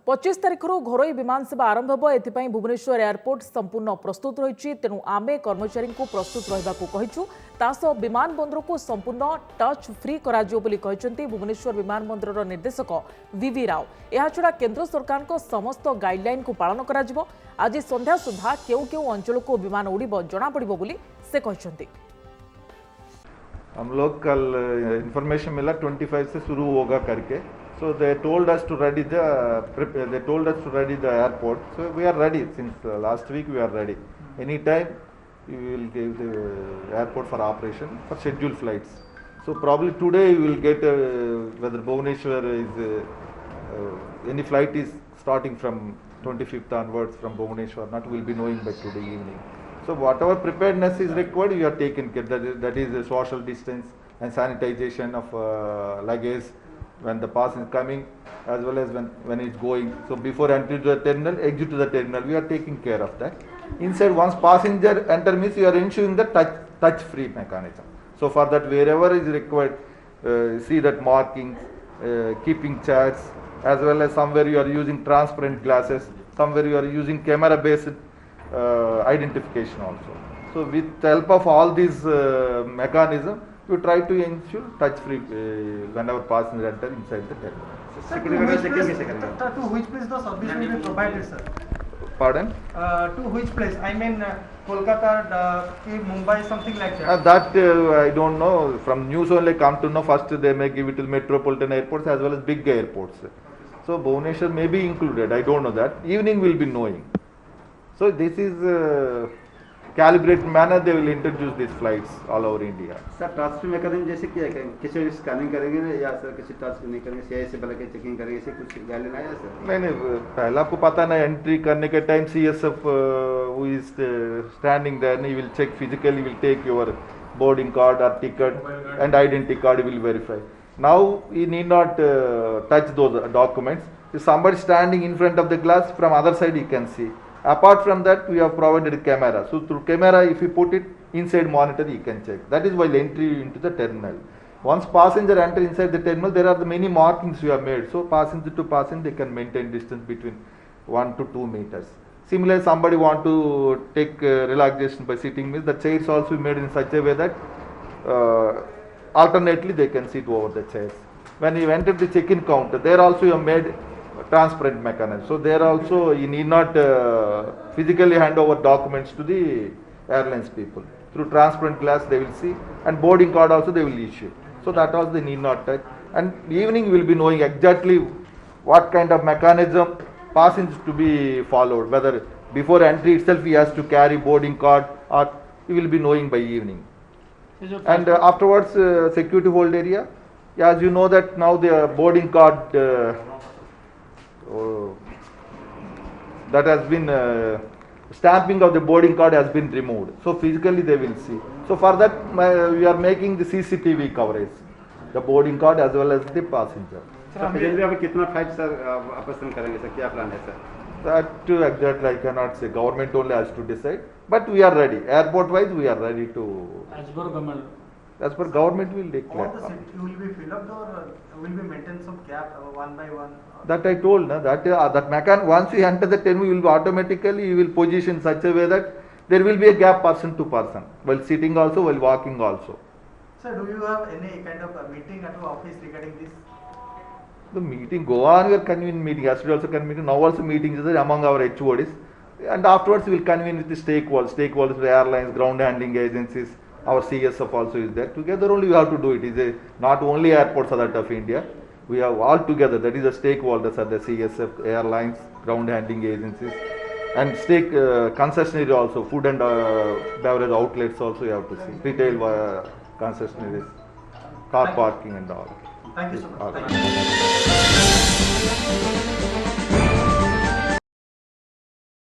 25 तारिखर घरोई विमान सेवा आरंभ हो एथिपाई भुवनेश्वर एयरपोर्ट संपूर्ण प्रस्तुत रही तेणु आमे कर्मचारी को प्रस्तुत रहा तास विमान बंदर को संपूर्ण टच फ्री कर भुवनेश्वर विमान बंदर निर्देशक वीवी राव। याछड़ा केंद्र सरकार को समस्त गाइडलाइन को पालन करा आज संध्या सुधा केउ केउ अंचल को विमान उड़िब जना पड़िबो बोली से कहते। हम लोग कल इंफॉर्मेशन मिला 25 से शुरू होगा करके, so they told us to ready the airport, so we are ready since last week. We are ready anytime we will give the airport for operation for scheduled flights. So probably today we will get whether Bhubaneswar is any flight is starting from 25th onwards from Bhubaneswar, not we will be knowing by today evening. So whatever preparedness is required, we are taken care. That is the social distance and sanitization of luggage when the pass is coming as well as when it's going. So before entry to the terminal, exit to the terminal, we are taking care of that. Inside, once passenger enter means you are ensuring the touch free mechanism. So for that, wherever is required, see that markings, keeping chairs, as well as somewhere you are using transparent glasses, somewhere you are using camera based identification also. So with the help of all these mechanism, you try to ensure touch free whenever passenger enter inside the terminal. Sir, to which place the service will be provided, sir? Pardon? To which place? I mean Kolkata, Mumbai, something like that. I don't know. From news only come to know. First they may give it to metropolitan airports as well as big airports. So Bhubaneswar may be included. I don't know that. Evening will be knowing. So this is calibrated manner they will introduce these flights all over India. Sir touch free mechanism जैसे क्या करेंगे, किसी scanning करेंगे ना या sir किसी touch नहीं करेंगे, सीआई से के चेकिंग करेंगे, ऐसे कुछ गाइडलाइन आया सर? नहीं पहले आपको पता ना एंट्री करने के time CSF who is standing there, he will check physically, will take your boarding card or ticket and identity card will verify. Now you need not touch those documents. If somebody standing in front of the glass, from other side you can see. Apart from that, we have provided a camera. So through camera, if you put it inside monitor, you can check. That is while entry into the terminal. Once passenger enter inside the terminal, there are the many markings we have made. So passenger to passenger, they can maintain distance between 1 to 2 meters. Similarly, somebody want to take relaxation by sitting, means the chairs also made in such a way that alternately they can sit over the chairs. When you enter the check-in counter, there also you have made transparent mechanism. So there also you need not physically hand over documents to the airlines people. Through transparent glass they will see, and boarding card also they will issue. So that also they need not touch. And evening we will be knowing exactly what kind of mechanism passengers to be followed. Whether before entry itself he has to carry boarding card, or he will be knowing by evening. And afterwards security hold area. Yeah, as you know that now the boarding card that has been stamping of the boarding card has been removed. So physically they will see. So for that we are making the CCTV coverage, the boarding card as well as the passenger. Sir फिर अभी कितना flight sir operation करेंगे sir, क्या plan है sir? That exactly I cannot say. Government only has to decide. But we are ready. Airport wise we are ready to. As per government will declare. All the seats will be filled up or will be maintained some gap one by one? That I told, na, that once you enter the terminal, you will automatically you will position such a way that there will be a gap person to person, while sitting also, while walking also. Sir, do you have any kind of a meeting at your office regarding this? The meeting, go on, we are convening meeting. Yesterday also convened, now also meetings among our HODs. And afterwards we will convene with the stakeholders, the airlines, ground handling agencies. Our CSF also is there. Together only we have to do it. It is not only Airports Authority of India. We have all together. That is the stakeholders are the CSF, airlines, ground handling agencies, and concessionary also. Food and beverage outlets also you have to see. Retail concessionaries, car parking and all. Thank you so much. All.